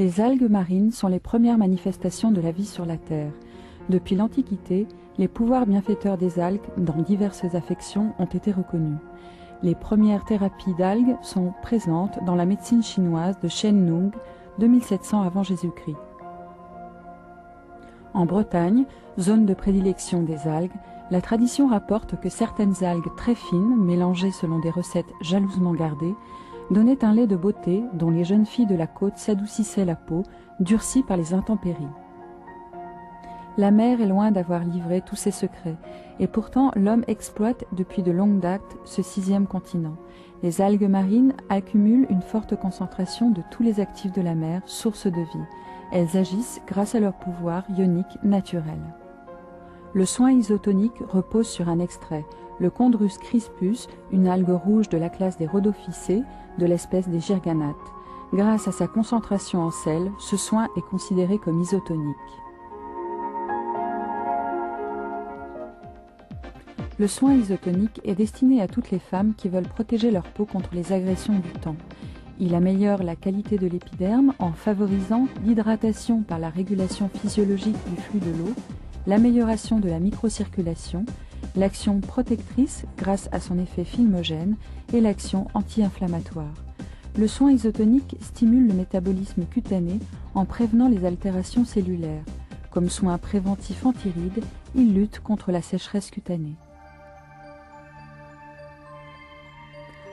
Les algues marines sont les premières manifestations de la vie sur la Terre. Depuis l'Antiquité, les pouvoirs bienfaiteurs des algues dans diverses affections ont été reconnus. Les premières thérapies d'algues sont présentes dans la médecine chinoise de Shen Nung, 2700 avant Jésus-Christ. En Bretagne, zone de prédilection des algues, la tradition rapporte que certaines algues très fines, mélangées selon des recettes jalousement gardées, donnaient un lait de beauté dont les jeunes filles de la côte s'adoucissaient la peau, durcie par les intempéries. La mer est loin d'avoir livré tous ses secrets, et pourtant l'homme exploite depuis de longues dates ce 6e continent. Les algues marines accumulent une forte concentration de tous les actifs de la mer, source de vie. Elles agissent grâce à leur pouvoir ionique naturel. Le soin isotonique repose sur un extrait, le Chondrus crispus, une algue rouge de la classe des rhodophycées, de l'espèce des Gyrganates. Grâce à sa concentration en sel, ce soin est considéré comme isotonique. Le soin isotonique est destiné à toutes les femmes qui veulent protéger leur peau contre les agressions du temps. Il améliore la qualité de l'épiderme en favorisant l'hydratation par la régulation physiologique du flux de l'eau, l'amélioration de la microcirculation, l'action protectrice grâce à son effet filmogène et l'action anti-inflammatoire. Le soin isotonique stimule le métabolisme cutané en prévenant les altérations cellulaires. Comme soin préventif anti-rides, il lutte contre la sécheresse cutanée.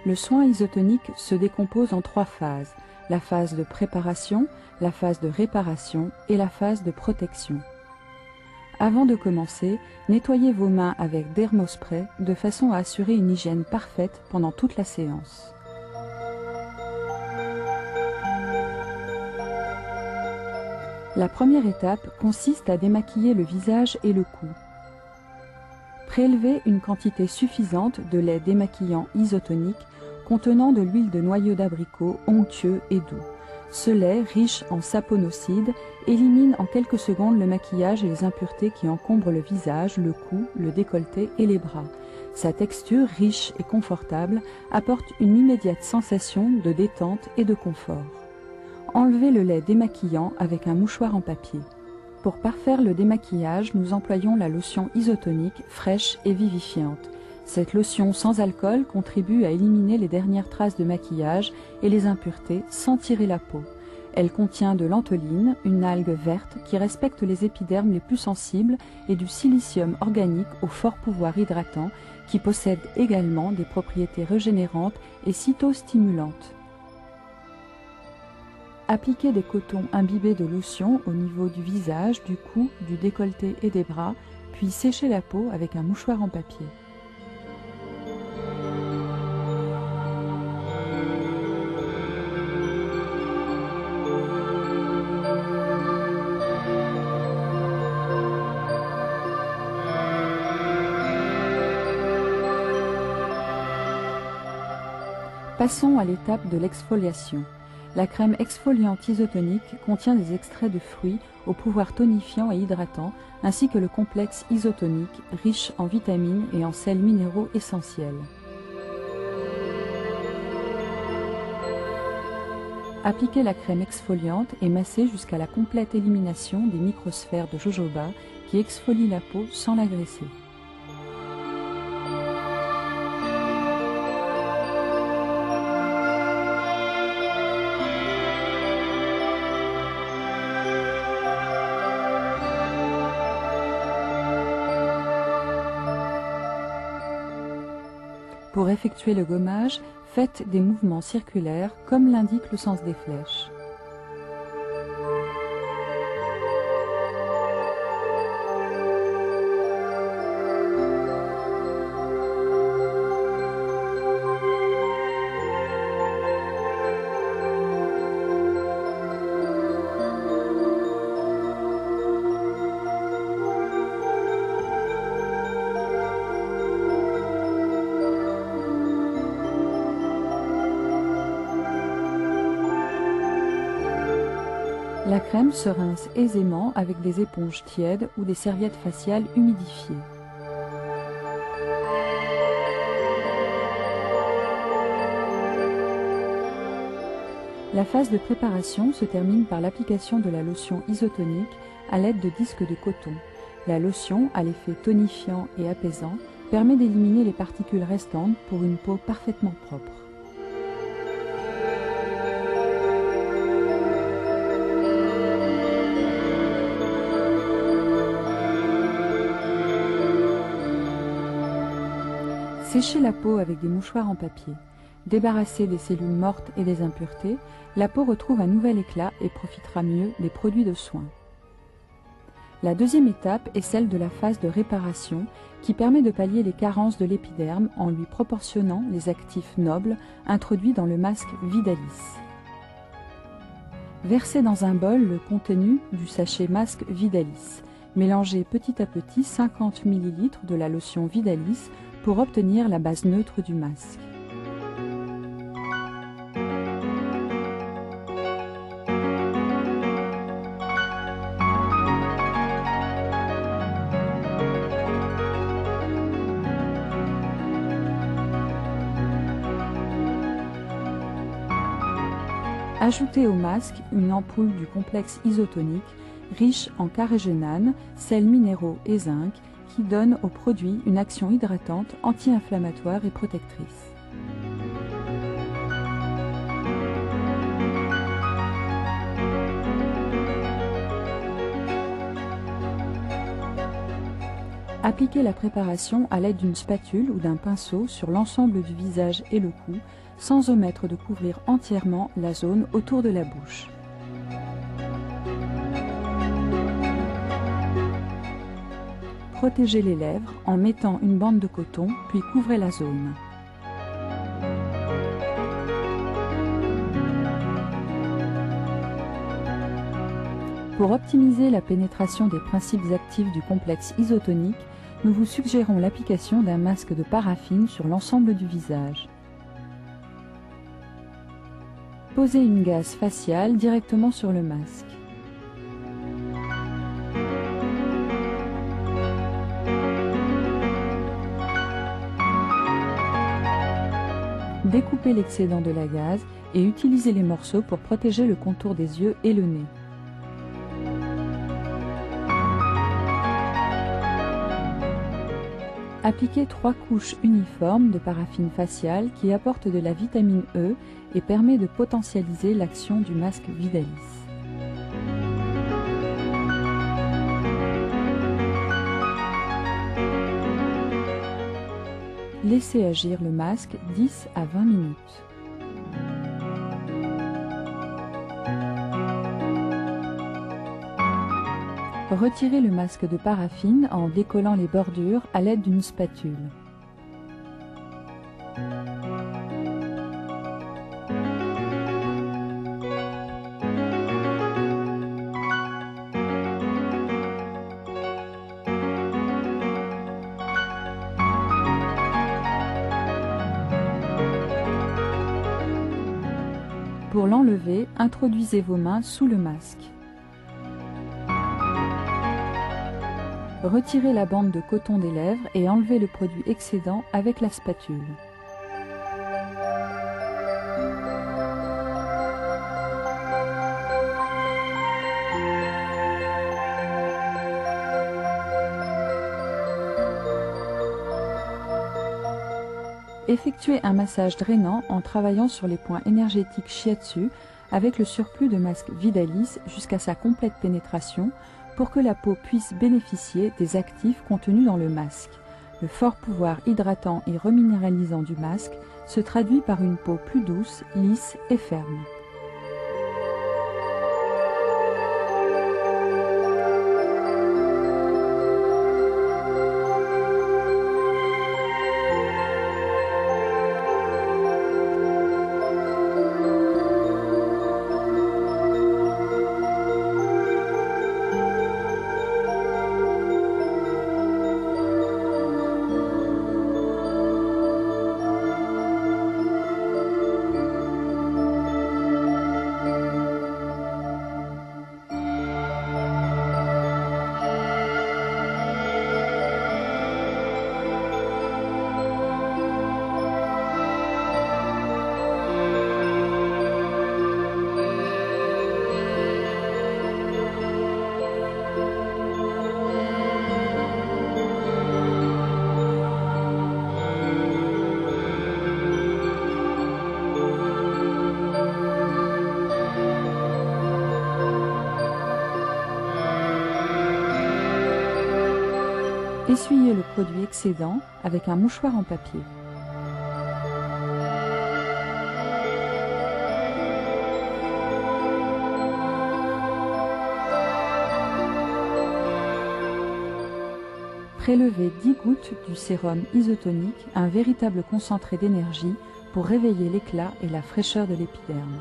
Le soin isotonique se décompose en 3 phases, la phase de préparation, la phase de réparation et la phase de protection. Avant de commencer, nettoyez vos mains avec dermospray de façon à assurer une hygiène parfaite pendant toute la séance. La première étape consiste à démaquiller le visage et le cou. Prélevez une quantité suffisante de lait démaquillant isotonique contenant de l'huile de noyau d'abricot onctueux et doux. Ce lait, riche en saponosides, élimine en quelques secondes le maquillage et les impuretés qui encombrent le visage, le cou, le décolleté et les bras. Sa texture, riche et confortable, apporte une immédiate sensation de détente et de confort. Enlevez le lait démaquillant avec un mouchoir en papier. Pour parfaire le démaquillage, nous employons la lotion isotonique fraîche et vivifiante. Cette lotion sans alcool contribue à éliminer les dernières traces de maquillage et les impuretés sans tirer la peau. Elle contient de l'antholine, une algue verte qui respecte les épidermes les plus sensibles, et du silicium organique au fort pouvoir hydratant qui possède également des propriétés régénérantes et cytostimulantes. Appliquez des cotons imbibés de lotion au niveau du visage, du cou, du décolleté et des bras, puis séchez la peau avec un mouchoir en papier. Passons à l'étape de l'exfoliation. La crème exfoliante isotonique contient des extraits de fruits au pouvoir tonifiant et hydratant, ainsi que le complexe isotonique, riche en vitamines et en sels minéraux essentiels. Appliquez la crème exfoliante et massez jusqu'à la complète élimination des microsphères de jojoba qui exfolient la peau sans l'agresser. Pour effectuer le gommage, faites des mouvements circulaires comme l'indique le sens des flèches. La crème se rince aisément avec des éponges tièdes ou des serviettes faciales humidifiées. La phase de préparation se termine par l'application de la lotion isotonique à l'aide de disques de coton. La lotion, à l'effet tonifiant et apaisant, permet d'éliminer les particules restantes pour une peau parfaitement propre. Sécher la peau avec des mouchoirs en papier. Débarrassée des cellules mortes et des impuretés, la peau retrouve un nouvel éclat et profitera mieux des produits de soin. La deuxième étape est celle de la phase de réparation qui permet de pallier les carences de l'épiderme en lui proportionnant les actifs nobles introduits dans le masque Vidalis. Versez dans un bol le contenu du sachet masque Vidalis. Mélangez petit à petit 50 ml de la lotion Vidalis pour obtenir la base neutre du masque. Ajoutez au masque une ampoule du complexe isotonique riche en carragénane, sels minéraux et zinc qui donne au produit une action hydratante, anti-inflammatoire et protectrice. Appliquez la préparation à l'aide d'une spatule ou d'un pinceau sur l'ensemble du visage et le cou, sans omettre de couvrir entièrement la zone autour de la bouche. Protégez les lèvres en mettant une bande de coton, puis couvrez la zone. Pour optimiser la pénétration des principes actifs du complexe isotonique, nous vous suggérons l'application d'un masque de paraffine sur l'ensemble du visage. Posez une gaze faciale directement sur le masque. Découpez l'excédent de la gaze et utilisez les morceaux pour protéger le contour des yeux et le nez. Appliquez 3 couches uniformes de paraffine faciale qui apporte de la vitamine E et permet de potentialiser l'action du masque Vidalis. Laissez agir le masque 10 à 20 minutes. Retirez le masque de paraffine en décollant les bordures à l'aide d'une spatule. Pour l'enlever, introduisez vos mains sous le masque. Retirez la bande de coton des lèvres et enlevez le produit excédent avec la spatule. Effectuez un massage drainant en travaillant sur les points énergétiques shiatsu avec le surplus de masque Vidalis jusqu'à sa complète pénétration pour que la peau puisse bénéficier des actifs contenus dans le masque. Le fort pouvoir hydratant et reminéralisant du masque se traduit par une peau plus douce, lisse et ferme. Essuyez le produit excédent avec un mouchoir en papier. Prélevez 10 gouttes du sérum isotonique, un véritable concentré d'énergie pour réveiller l'éclat et la fraîcheur de l'épiderme.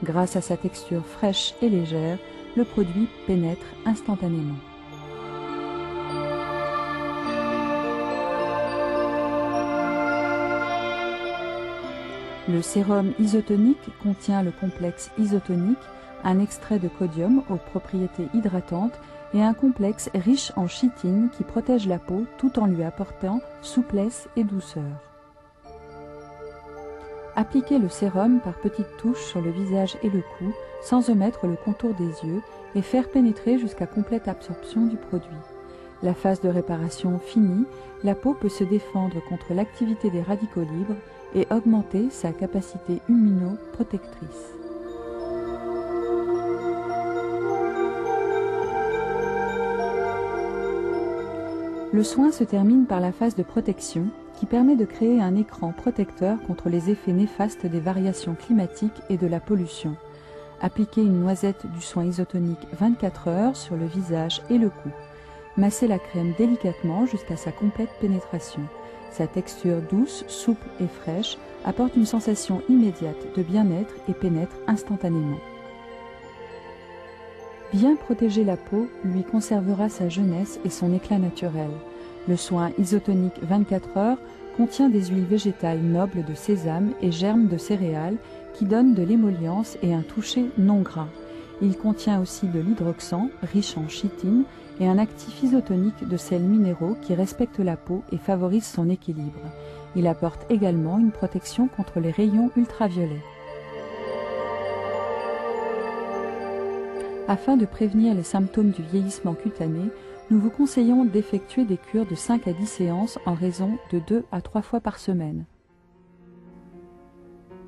Grâce à sa texture fraîche et légère, le produit pénètre instantanément. Le sérum isotonique contient le complexe isotonique, un extrait de codium aux propriétés hydratantes et un complexe riche en chitine qui protège la peau tout en lui apportant souplesse et douceur. Appliquez le sérum par petites touches sur le visage et le cou sans omettre le contour des yeux et faire pénétrer jusqu'à complète absorption du produit. La phase de réparation finie, la peau peut se défendre contre l'activité des radicaux libres et augmenter sa capacité immunoprotectrice. Le soin se termine par la phase de protection qui permet de créer un écran protecteur contre les effets néfastes des variations climatiques et de la pollution. Appliquez une noisette du soin isotonique 24 heures sur le visage et le cou. Massez la crème délicatement jusqu'à sa complète pénétration. Sa texture douce, souple et fraîche apporte une sensation immédiate de bien-être et pénètre instantanément. Bien protéger la peau lui conservera sa jeunesse et son éclat naturel. Le soin isotonique 24 heures contient des huiles végétales nobles de sésame et germes de céréales qui donnent de l'émollience et un toucher non gras. Il contient aussi de l'hydroxan, riche en chitine, et un actif isotonique de sels minéraux qui respectent la peau et favorisent son équilibre. Il apporte également une protection contre les rayons ultraviolets. Afin de prévenir les symptômes du vieillissement cutané, nous vous conseillons d'effectuer des cures de 5 à 10 séances en raison de 2 à 3 fois par semaine.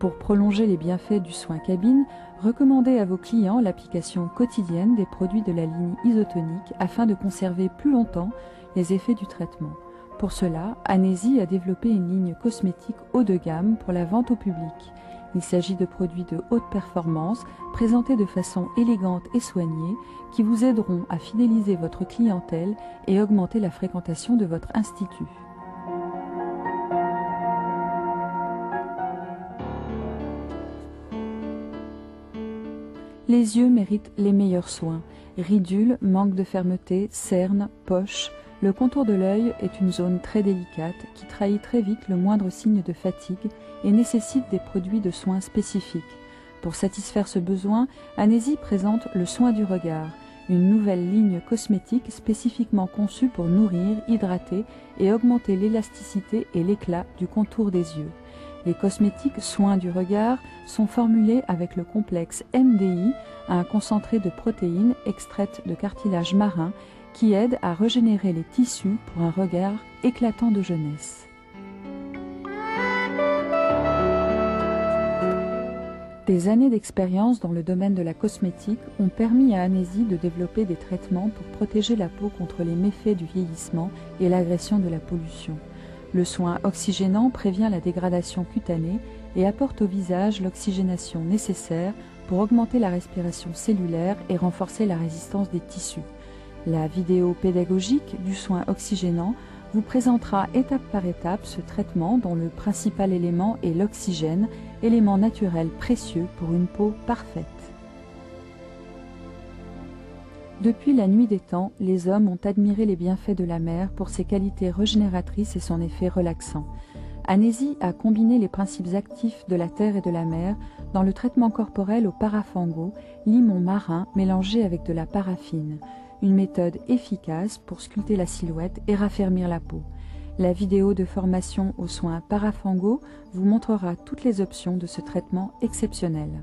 Pour prolonger les bienfaits du soin cabine, recommandez à vos clients l'application quotidienne des produits de la ligne isotonique afin de conserver plus longtemps les effets du traitement. Pour cela, Anési a développé une ligne cosmétique haut de gamme pour la vente au public. Il s'agit de produits de haute performance, présentés de façon élégante et soignée, qui vous aideront à fidéliser votre clientèle et augmenter la fréquentation de votre institut. Les yeux méritent les meilleurs soins. Ridules, manque de fermeté, cernes, poches. Le contour de l'œil est une zone très délicate qui trahit très vite le moindre signe de fatigue et nécessite des produits de soins spécifiques. Pour satisfaire ce besoin, Anési présente le soin du regard, une nouvelle ligne cosmétique spécifiquement conçue pour nourrir, hydrater et augmenter l'élasticité et l'éclat du contour des yeux. Les cosmétiques soins du regard sont formulés avec le complexe MDI, un concentré de protéines extraites de cartilage marin qui aide à régénérer les tissus pour un regard éclatant de jeunesse. Des années d'expérience dans le domaine de la cosmétique ont permis à Anési de développer des traitements pour protéger la peau contre les méfaits du vieillissement et l'agression de la pollution. Le soin oxygénant prévient la dégradation cutanée et apporte au visage l'oxygénation nécessaire pour augmenter la respiration cellulaire et renforcer la résistance des tissus. La vidéo pédagogique du soin oxygénant vous présentera étape par étape ce traitement dont le principal élément est l'oxygène, élément naturel précieux pour une peau parfaite. Depuis la nuit des temps, les hommes ont admiré les bienfaits de la mer pour ses qualités régénératrices et son effet relaxant. Anési a combiné les principes actifs de la terre et de la mer dans le traitement corporel au parafango, limon marin mélangé avec de la paraffine. Une méthode efficace pour sculpter la silhouette et raffermir la peau. La vidéo de formation aux soins parafango vous montrera toutes les options de ce traitement exceptionnel.